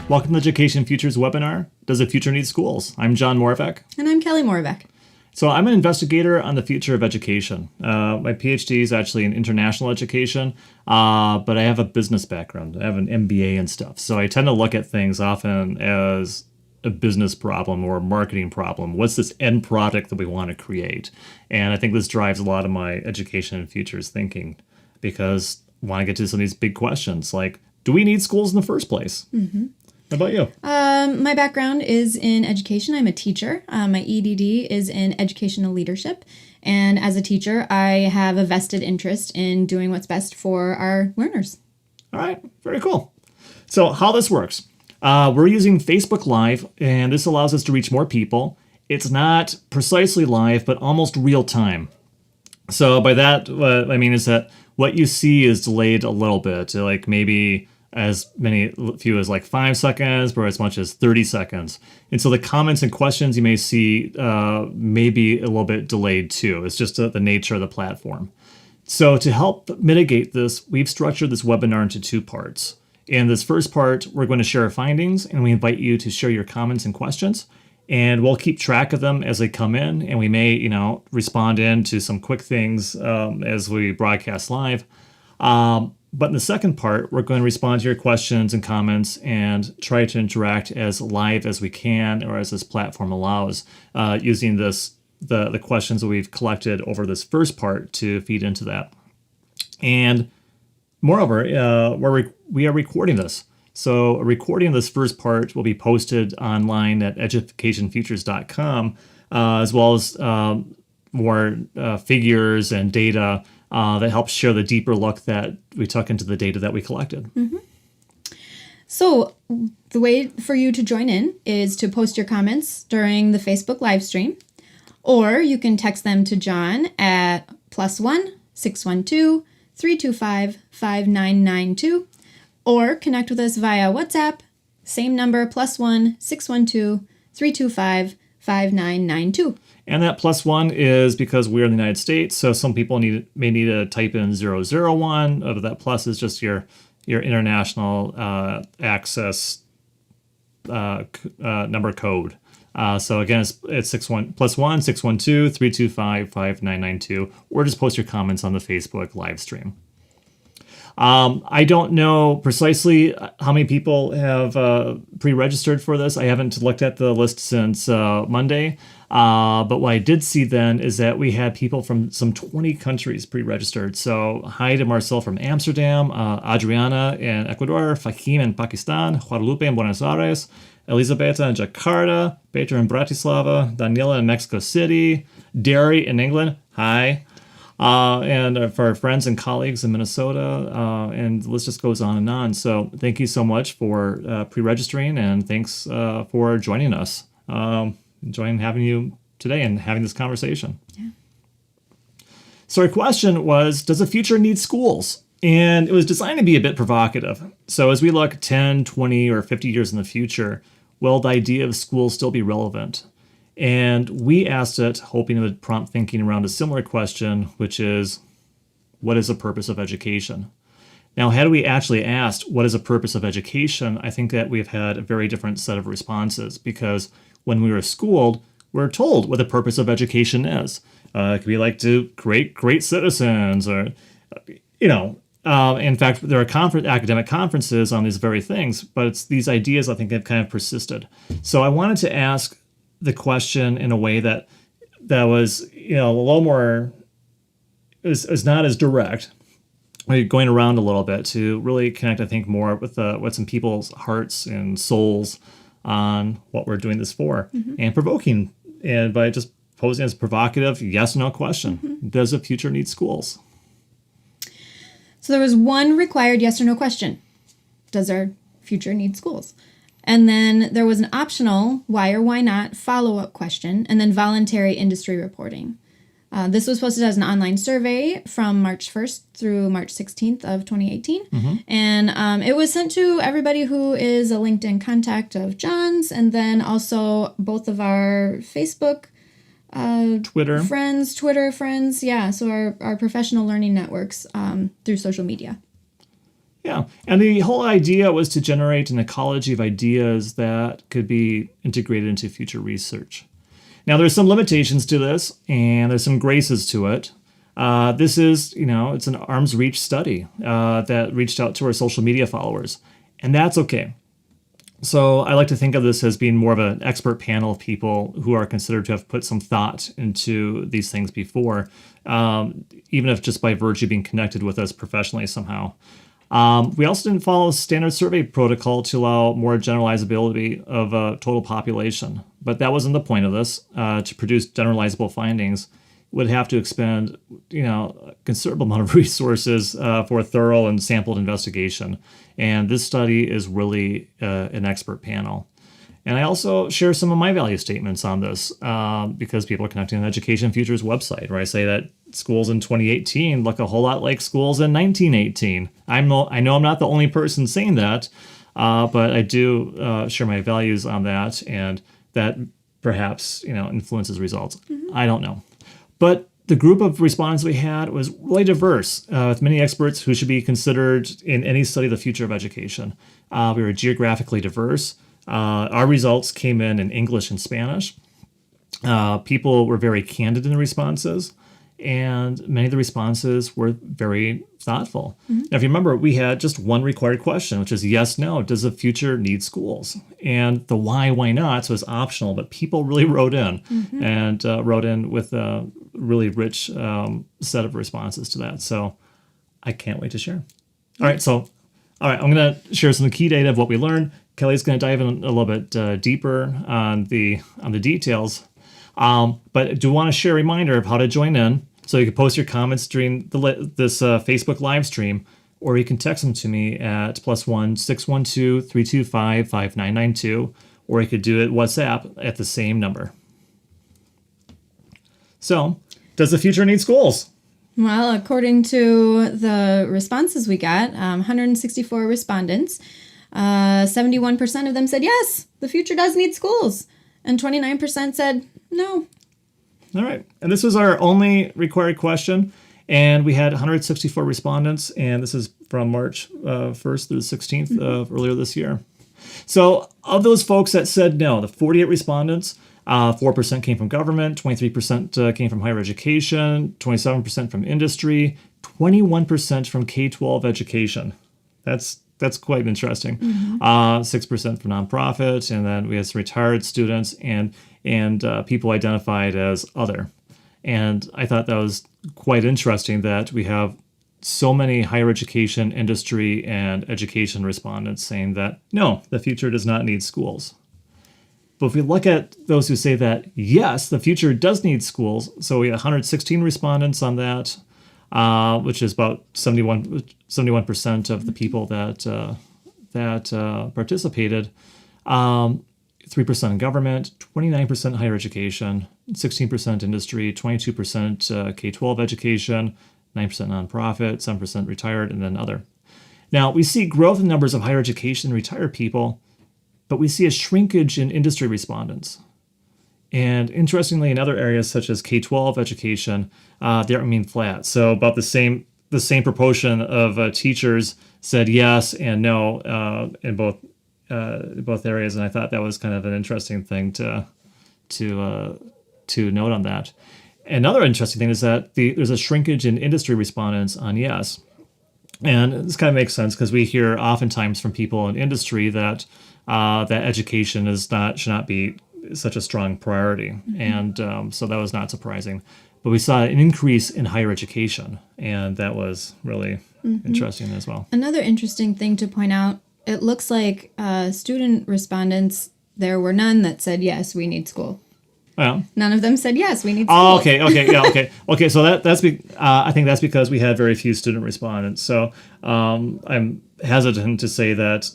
Welcome to Education Futures webinar, Does the Future Need Schools? I'm John Moravec. And I'm Kelly Moravec. So I'm an investigator on the future of education. My PhD is actually in international education, but I have a business background. I have an MBA and stuff. So I tend to look at things often as a business problem or a marketing problem. What's this end product that we want to create? And I think this drives a lot of my education and futures thinking, because I want to get to some of these big questions like, do we need schools in the first place? Mm-hmm. How about you? My background is in education. I'm a teacher. My EDD is in educational leadership. And as a teacher, I have a vested interest in doing what's best for our learners. All right, very cool. So how this works. We're using Facebook Live, and this allows us to reach more people. It's not precisely live, but almost real time. So by that, what I mean is that what you see is delayed a little bit, like maybe as few as like 5 seconds, or as much as 30 seconds. And so the comments and questions you may see may be a little bit delayed too. It's just the nature of the platform. So to help mitigate this, we've structured this webinar into 2 parts. In this first part, we're going to share our findings, and we invite you to share your comments and questions. And we'll keep track of them as they come in, and we may, respond in to some quick things as we broadcast live. But in the second part, we're going to respond to your questions and comments and try to interact as live as we can, or as this platform allows, using the questions that we've collected over this first part to feed into that. And moreover, we are recording this. So a recording of this first part will be posted online at educationfutures.com, as well as more figures and data that helps show the deeper look that we took into the data that we collected. Mm-hmm. So the way for you to join in is to post your comments during the Facebook live stream, or you can text them to John at +1 612 325 5992, or connect with us via WhatsApp, same number, +1 612 325 5992. And that +1 is because we're in the United States, so some people may need to type in 001. That plus is just your international access number code. So again, it's +1 612 325 5992, or just post your comments on the Facebook live stream. I don't know precisely how many people have pre-registered for this. I haven't looked at the list since Monday. But what I did see then is that we had people from some 20 countries pre-registered. So hi to Marcel from Amsterdam, Adriana in Ecuador, Fakim in Pakistan, Guadalupe in Buenos Aires, Elisabetta in Jakarta, Peter in Bratislava, Daniela in Mexico City, Derry in England, hi. And for our friends and colleagues in Minnesota, and the list just goes on and on. So thank you so much for pre-registering, and thanks for joining us. Enjoying having you today and having this conversation. Yeah. So our question was, does the future need schools? And it was designed to be a bit provocative. So as we look 10, 20, or 50 years in the future, will the idea of schools still be relevant? And we asked it, hoping it would prompt thinking around a similar question, which is, what is the purpose of education? Now, had we actually asked, what is the purpose of education, I think that we've had a very different set of responses, because when we were schooled, we're told what the purpose of education is. It could be like to create great citizens, or, in fact, there are academic conferences on these very things, but it's these ideas I think have kind of persisted. So I wanted to ask the question in a way that was, a little more, is not as direct, going around a little bit to really connect, I think, more with what's in people's hearts and souls on what we're doing this for, mm-hmm. and provoking, and by just posing as provocative yes no question. Mm-hmm. Does the future need schools? So there was one required yes or no question. Does our future need schools? And then there was an optional why or why not follow-up question, and then voluntary industry reporting. This was posted as an online survey from March 1st through March 16th of 2018. Mm-hmm. And it was sent to everybody who is a LinkedIn contact of John's, and then also both of our Facebook Twitter friends. Yeah, so our professional learning networks through social media. Yeah, and the whole idea was to generate an ecology of ideas that could be integrated into future research. Now, there's some limitations to this, and there's some graces to it. This is, it's an arm's reach study that reached out to our social media followers, and that's okay. So I like to think of this as being more of an expert panel of people who are considered to have put some thought into these things before, even if just by virtue of being connected with us professionally somehow. We also didn't follow standard survey protocol to allow more generalizability of a total population, but that wasn't the point of this. To produce generalizable findings, would have to expend, a considerable amount of resources for a thorough and sampled investigation. And this study is really an expert panel. And I also share some of my value statements on this because people are connecting to Education Futures website, where I say that schools in 2018 look a whole lot like schools in 1918. I know I'm not the only person saying that, but I do share my values on that, and that perhaps influences results. Mm-hmm. I don't know. But the group of respondents we had was really diverse, with many experts who should be considered in any study of the future of education. We were geographically diverse. Our results came in English and Spanish. People were very candid in the responses, and many of the responses were very thoughtful. Mm-hmm. Now, if you remember, we had just one required question, which is yes, no, does the future need schools? And the why not was optional, but people really wrote in and wrote in with a really rich set of responses to that. So I can't wait to share. All right, I'm going to share some key data of what we learned. Kelly's going to dive in a little bit deeper on the details. But I do want to share a reminder of how to join in. So you can post your comments during this Facebook live stream, or you can text them to me at +1 612 325 5992, or you could do it WhatsApp at the same number. So, does the future need schools? Well, according to the responses we got, 164 respondents, 71% of them said yes, the future does need schools, and 29% said no. All right. And this was our only required question. And we had 164 respondents. And this is from March 1st through the 16th of earlier this year. So of those folks that said no, the 48 respondents, 4% came from government, 23% came from higher education, 27% from industry, 21% from K-12 education. That's quite interesting. 6% from nonprofit, and then we had some retired students and people identified as other. And I thought that was quite interesting that we have so many higher education, industry, and education respondents saying that, no, the future does not need schools. But if we look at those who say that, yes, the future does need schools, so we had 116 respondents on that, which is about 71% of the people that participated. 3% in government, 29% higher education, 16% industry, 22% K-12 education, 9% nonprofit, 7% retired, and then other. Now, we see growth in numbers of higher education and retired people, but we see a shrinkage in industry respondents. And interestingly, in other areas such as K-12 education, they remain flat. So about the same proportion of teachers said yes and no in both areas, and I thought that was kind of an interesting thing to note on that. Another interesting thing is that there's a shrinkage in industry respondents on yes, and this kind of makes sense because we hear oftentimes from people in industry that that education should not be such a strong priority, and so that was not surprising. But we saw an increase in higher education, and that was really interesting as well. Another interesting thing to point out, it looks like student respondents, there were none that said, yes, we need school. Well, none of them said, yes, we need school. Oh, okay. So I think that's because we had very few student respondents. So I'm hesitant to say that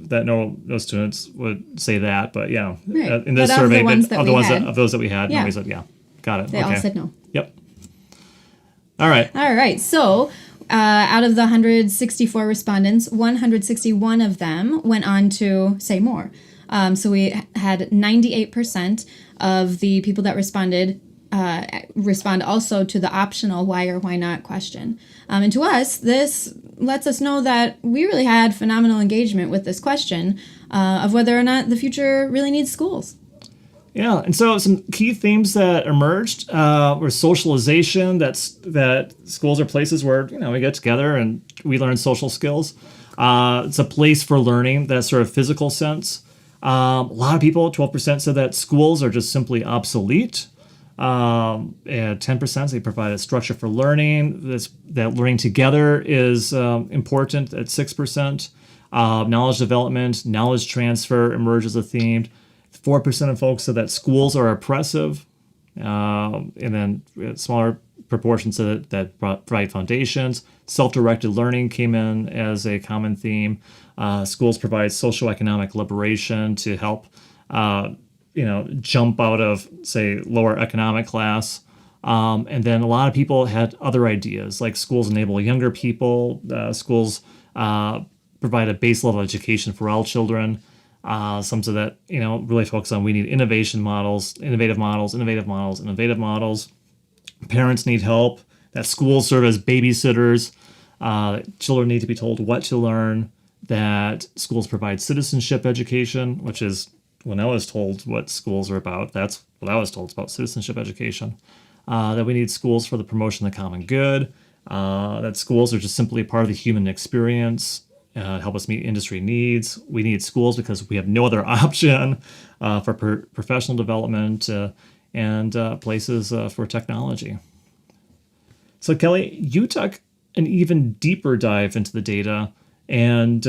no students would say that, but yeah, right. In this but survey, of those that we had, yeah. nobody said yeah. Got it. They all said no. Yep. All right. So out of the 164 respondents, 161 of them went on to say more. So we had 98% of the people that responded respond also to the optional why or why not question. And to us, this lets us know that we really had phenomenal engagement with this question of whether or not the future really needs schools. Yeah, and so some key themes that emerged were socialization. That schools are places where we get together and we learn social skills. It's a place for learning, that sort of physical sense. A lot of people, 12%, said that schools are just simply obsolete. And 10% they provide a structure for learning. That learning together is important at 6%. Knowledge development, knowledge transfer emerge as a theme. 4% of folks said that schools are oppressive. And then smaller proportions that provide foundations. Self-directed learning came in as a common theme. Schools provide socioeconomic liberation to help jump out of, say, lower economic class. And then a lot of people had other ideas, like schools enable younger people. Schools provide a base level education for all children. Some said that, really focus on we need innovative models. Parents need help. That schools serve as babysitters. Children need to be told what to learn. That schools provide citizenship education, which is when I was told what schools are about. That's what I was told about citizenship education. That we need schools for the promotion of the common good. That schools are just simply a part of the human experience. Help us meet industry needs. We need schools because we have no other option for professional development and places for technology. So Kelly, you took an even deeper dive into the data, and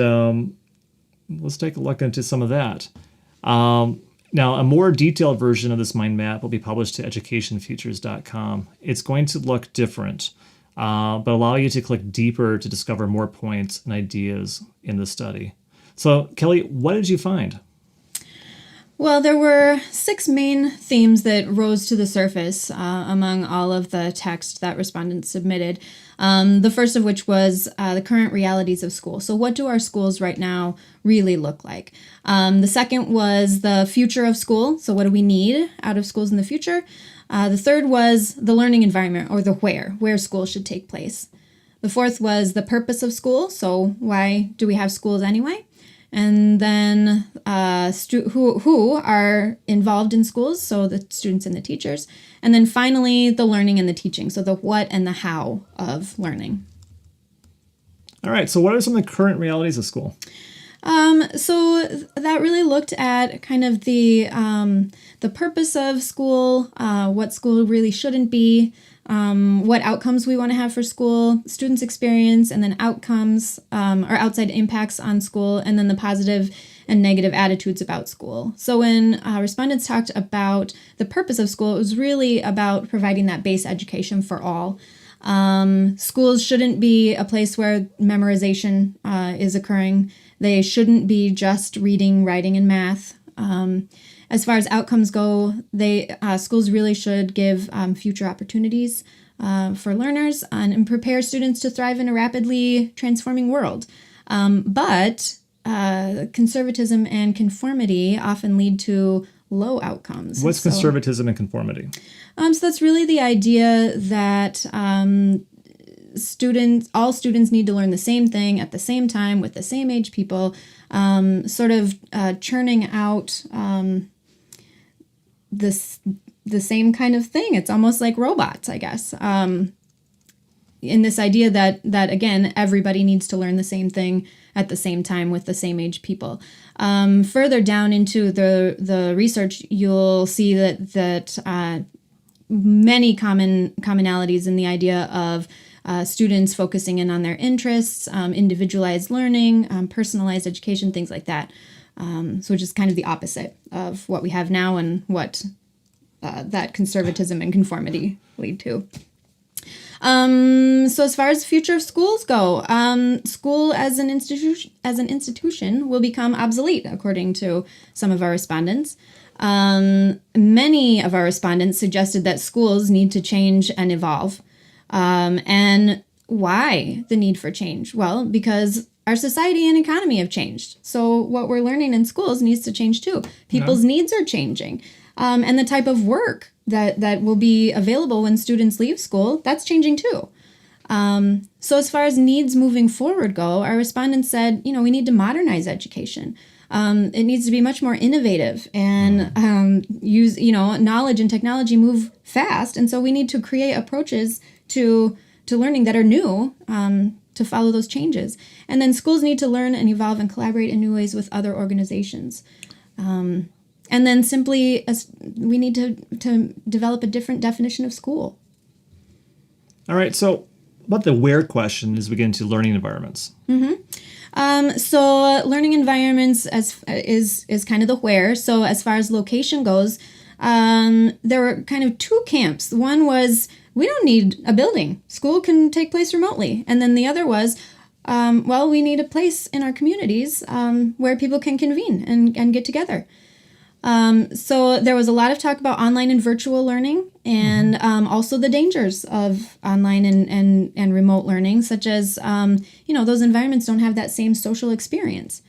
let's take a look into some of that. Now, a more detailed version of this mind map will be published to educationfutures.com. It's going to look different, but allow you to click deeper to discover more points and ideas in the study. So, Kelly, what did you find? Well, there were 6 main themes that rose to the surface among all of the text that respondents submitted. The first of which was the current realities of school. So what do our schools right now really look like? The second was the future of school. So what do we need out of schools in the future? The third was the learning environment, or the where school should take place. The fourth was the purpose of school. So why do we have schools anyway? And then who are involved in schools, so the students and the teachers. And then finally, the learning and the teaching, so the what and the how of learning. All right, so what are some of the current realities of school? So that really looked at kind of the purpose of school, what school really shouldn't be, what outcomes we want to have for school, students' experience, and then outcomes or outside impacts on school, and then the positive and negative attitudes about school. So when respondents talked about the purpose of school, it was really about providing that base education for all. Schools shouldn't be a place where memorization is occurring. They shouldn't be just reading, writing, and math. As far as outcomes go, schools really should give future opportunities for learners and prepare students to thrive in a rapidly transforming world. But conservatism and conformity often lead to low outcomes. What's conservatism and conformity? So that's really the idea that all students need to learn the same thing at the same time with the same age people, sort of churning out the same kind of thing. It's almost like robots, I guess. In this idea that again, everybody needs to learn the same thing at the same time with the same age people. Further down into the research, you'll see that many commonalities in the idea of students focusing in on their interests, individualized learning, personalized education, things like that. So which is kind of the opposite of what we have now and what that conservatism and conformity lead to. So as far as the future of schools go, school as an institution will become obsolete, according to some of our respondents. Many of our respondents suggested that schools need to change and evolve. And why the need for change? Well, because our society and economy have changed. So what we're learning in schools needs to change too. People's needs are changing. And the type of work that will be available when students leave school, that's changing too. So as far as needs moving forward go, our respondents said, we need to modernize education. It needs to be much more innovative and use, knowledge and technology move fast. And so we need to create approaches to learning that are new to follow those changes. And then schools need to learn and evolve and collaborate in new ways with other organizations. And then simply, we need to develop a different definition of school. All right, so about the where question as we get into learning environments. So learning environments is kind of the where. So as far as location goes, there were kind of two camps. One was, we don't need a building. School can take place remotely. And then the other was, we need a place in our communities where people can convene and get together. So there was a lot of talk about online and virtual learning and also the dangers of online and remote learning, such as, those environments don't have that same social experience.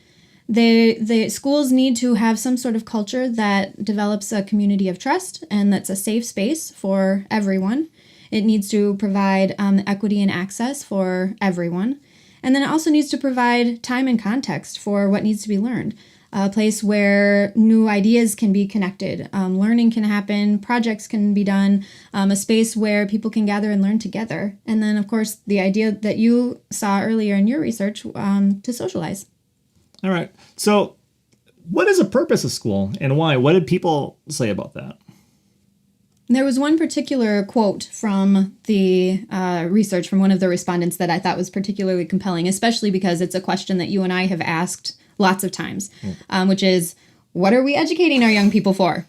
The schools need to have some sort of culture that develops a community of trust and that's a safe space for everyone. It needs to provide equity and access for everyone. And then it also needs to provide time and context for what needs to be learned. A place where new ideas can be connected, learning can happen, projects can be done, a space where people can gather and learn together. And then, of course, the idea that you saw earlier in your research to socialize. All right. So what is the purpose of school and why? What did people say about that? There was one particular quote from the research from one of the respondents that I thought was particularly compelling, especially because it's a question that you and I have asked lots of times, which is, what are we educating our young people for?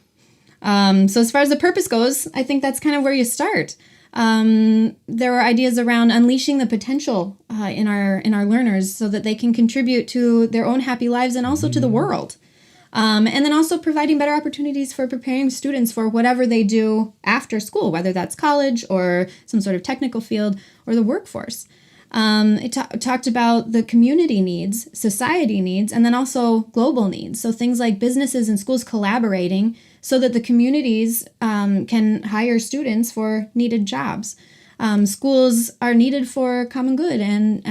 So as far as the purpose goes, I think that's kind of where you start. There are ideas around unleashing the potential in our learners so that they can contribute to their own happy lives and also to the world. And then also providing better opportunities for preparing students for whatever they do after school, whether that's college or some sort of technical field or the workforce. It talked about the community needs, society needs, and then also global needs. So things like businesses and schools collaborating so that the communities can hire students for needed jobs. Schools are needed for common good and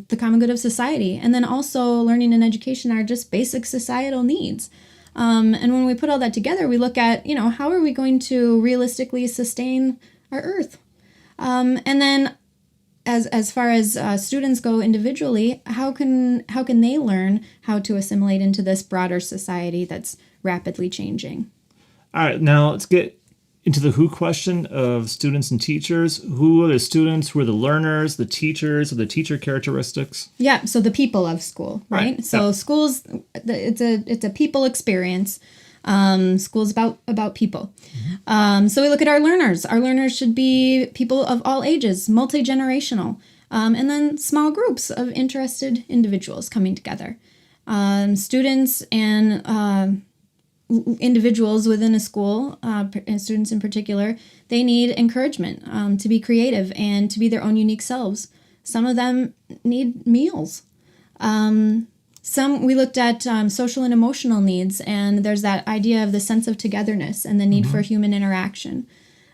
the common good of society. And then also learning and education are just basic societal needs. And when we put all that together, we look at, how are we going to realistically sustain our Earth? And then as far as students go individually, how can they learn how to assimilate into this broader society that's rapidly changing? All right, now let's get into the who question of students and teachers. Who are the students? Who are the learners? The teachers? Or the teacher characteristics? Yeah, so the people of school, right? So schools, it's a people experience. School's about people. So we look at our learners. Our learners should be people of all ages, multi-generational, and then small groups of interested individuals coming together. Students and individuals within a school, and students in particular, they need encouragement to be creative and to be their own unique selves. Some of them need meals. We looked at social and emotional needs, and there's that idea of the sense of togetherness and the need for human interaction.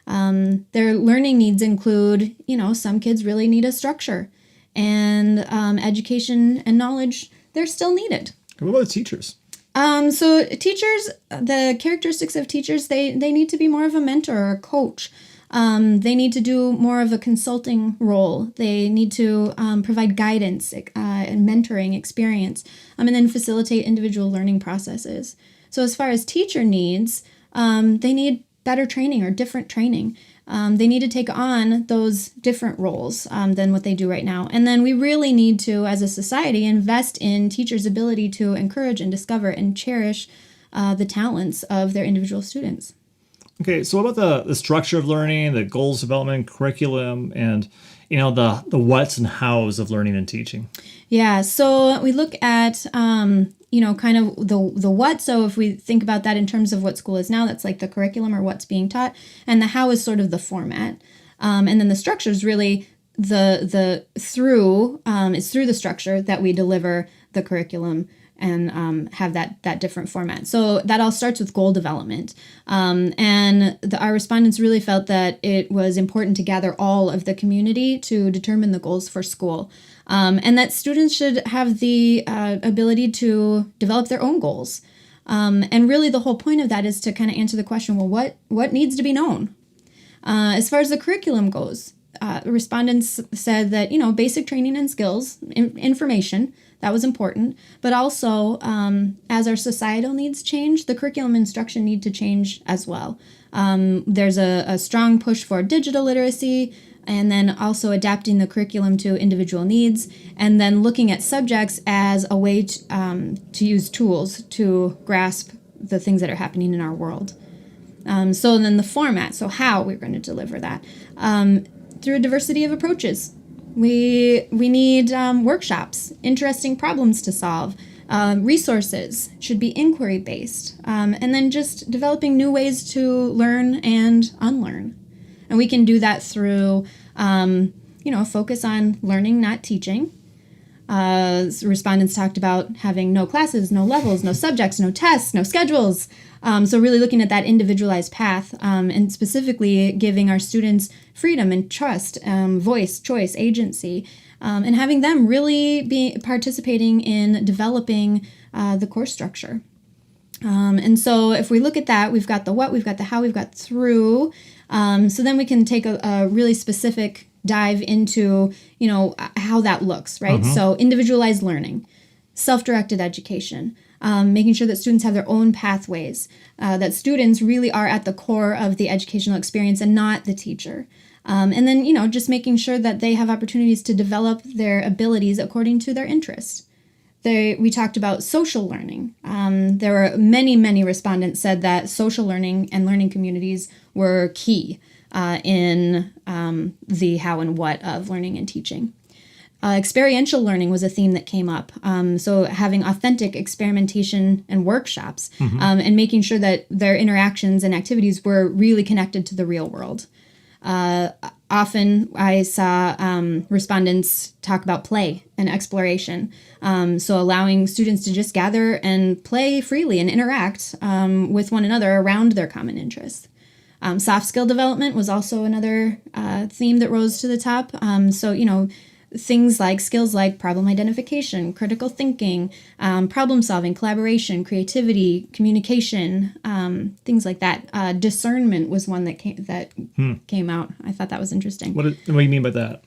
Their learning needs include, some kids really need a structure, and education and knowledge, they're still needed. What about the teachers? So teachers, the characteristics of teachers, they need to be more of a mentor or a coach. They need to do more of a consulting role. They need to provide guidance and mentoring experience, and then facilitate individual learning processes. So as far as teacher needs, they need better training or different training. They need to take on those different roles than what they do right now. And then we really need to, as a society, invest in teachers' ability to encourage and discover and cherish the talents of their individual students. Okay, so what about the structure of learning, the goals development, curriculum, and the whats and hows of learning and teaching? Yeah, so we look at kind of the what. So if we think about that in terms of what school is now, that's like the curriculum or what's being taught, and the how is sort of the format, and then the structure is really it's through the structure that we deliver the curriculum and have that different format. So that all starts with goal development. Our respondents really felt that it was important to gather all of the community to determine the goals for school. And that students should have the ability to develop their own goals. And really the whole point of that is to kind of answer the question, well, what needs to be known? As far as the curriculum goes, respondents said that, basic training and skills, information, that was important. But also, as our societal needs change, the curriculum instruction need to change as well. There's a strong push for digital literacy, and then also adapting the curriculum to individual needs, and then looking at subjects as a way to use tools to grasp the things that are happening in our world. So then the format, so how we're going to deliver that, through a diversity of approaches. We need workshops, interesting problems to solve, resources should be inquiry-based, and then just developing new ways to learn and unlearn. And we can do that through, focus on learning, not teaching. Respondents talked about having no classes, no levels, no subjects, no tests, no schedules. So really looking at that individualized path, and specifically giving our students freedom and trust, voice, choice, agency, and having them really be participating in developing the course structure. And so if we look at that, we've got the what, we've got the how, we've got through. So then we can take a really specific dive into, how that looks, right? Mm-hmm. So individualized learning, self-directed education, making sure that students have their own pathways, that students really are at the core of the educational experience and not the teacher. And then, just making sure that they have opportunities to develop their abilities according to their interest. We talked about social learning. There were many respondents said that social learning and learning communities were key in the how and what of learning and teaching. Experiential learning was a theme that came up. So having authentic experimentation and workshops, Mm-hmm. And making sure that their interactions and activities were really connected to the real world. Often I saw respondents talk about play and exploration. So allowing students to just gather and play freely and interact with one another around their common interests. Soft skill development was also another theme that rose to the top. So, things like skills like problem identification, critical thinking, problem solving, collaboration, creativity, communication, things like that. Discernment was one that came out. I thought that was interesting. What do you mean by that?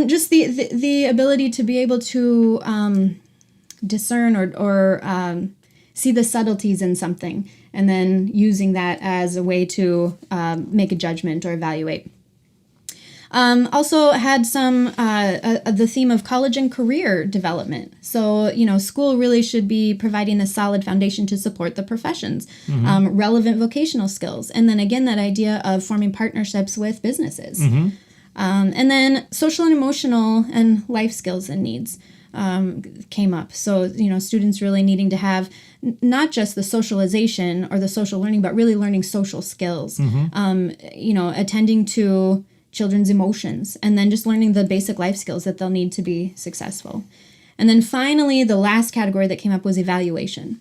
Just the ability to be able to discern or see the subtleties in something, and then using that as a way to make a judgment or evaluate. Also had some the theme of college and career development. So, school really should be providing a solid foundation to support the professions, Mm-hmm. relevant vocational skills, and then again that idea of forming partnerships with businesses. Mm-hmm. And then social and emotional and life skills and needs came up. So, students really needing to have not just the socialization or the social learning, but really learning social skills, attending to children's emotions, and then just learning the basic life skills that they'll need to be successful. And then finally, the last category that came up was evaluation.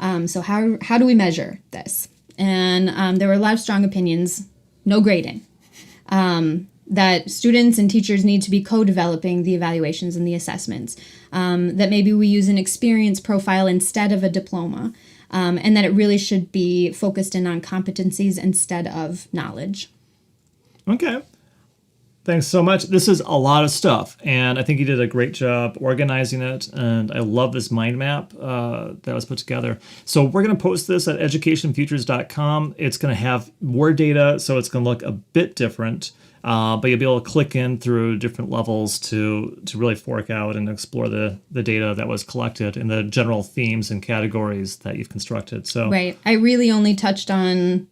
So how do we measure this? And there were a lot of strong opinions, no grading, that students and teachers need to be co-developing the evaluations and the assessments, that maybe we use an experience profile instead of a diploma, and that it really should be focused in on competencies instead of knowledge. Okay. Thanks so much. This is a lot of stuff, and I think you did a great job organizing it, and I love this mind map that was put together. So we're going to post this at educationfutures.com. It's going to have more data, so it's going to look a bit different, but you'll be able to click in through different levels to really fork out and explore the data that was collected and the general themes and categories that you've constructed. So Right. I really only touched on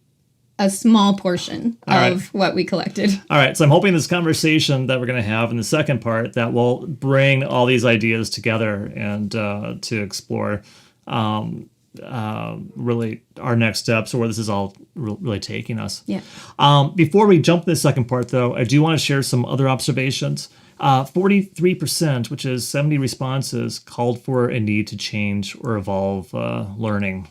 a small portion All of what we collected. All right, so I'm hoping this conversation that we're going to have in the second part that will bring all these ideas together and to explore really our next steps or where this is all really taking us. Yeah. Before we jump to the second part, though, I do want to share some other observations. 43%, which is 70 responses, called for a need to change or evolve learning.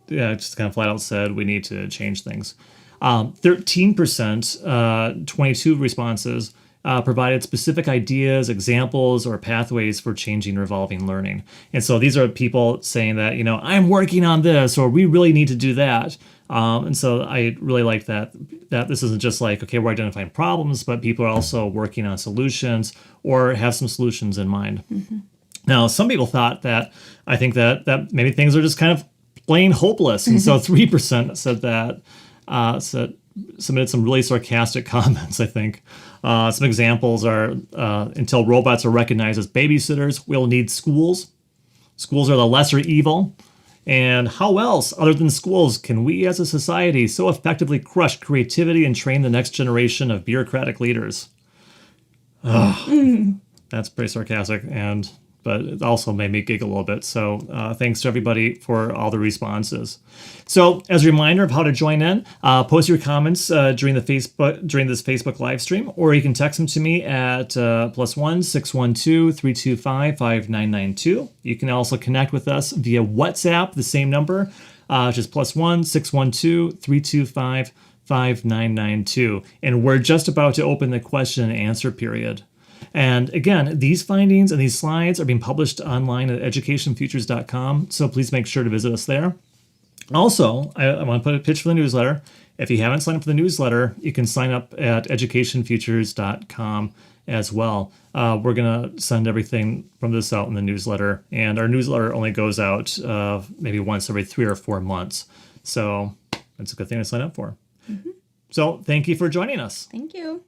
Just kind of flat out said we need to change things. 13%, 22 responses, provided specific ideas, examples, or pathways for changing or evolving learning. And so these are people saying that, I'm working on this, or we really need to do that. And so I really like that this isn't just like, okay, we're identifying problems, but people are also working on solutions or have some solutions in mind. Mm-hmm. Now, some people thought that, I think that maybe things are just kind of plain hopeless. And so 3% said that, submitted some really sarcastic comments, I think. Some examples are, until robots are recognized as babysitters, we'll need schools. Schools are the lesser evil. And how else, other than schools, can we as a society so effectively crush creativity and train the next generation of bureaucratic leaders? That's pretty sarcastic, but it also made me giggle a little bit. So thanks to everybody for all the responses. So as a reminder of how to join in, post your comments during this Facebook live stream, or you can text them to me at +1 612 325 5992. You can also connect with us via WhatsApp, the same number, which is +1 612 325 5992. And we're just about to open the question and answer period. And again, these findings and these slides are being published online at educationfutures.com, so please make sure to visit us there. Also, I want to put a pitch for the newsletter. If you haven't signed up for the newsletter, you can sign up at educationfutures.com as well. We're going to send everything from this out in the newsletter, and our newsletter only goes out maybe once every 3 or 4 months. So that's a good thing to sign up for. Mm-hmm. So thank you for joining us. Thank you.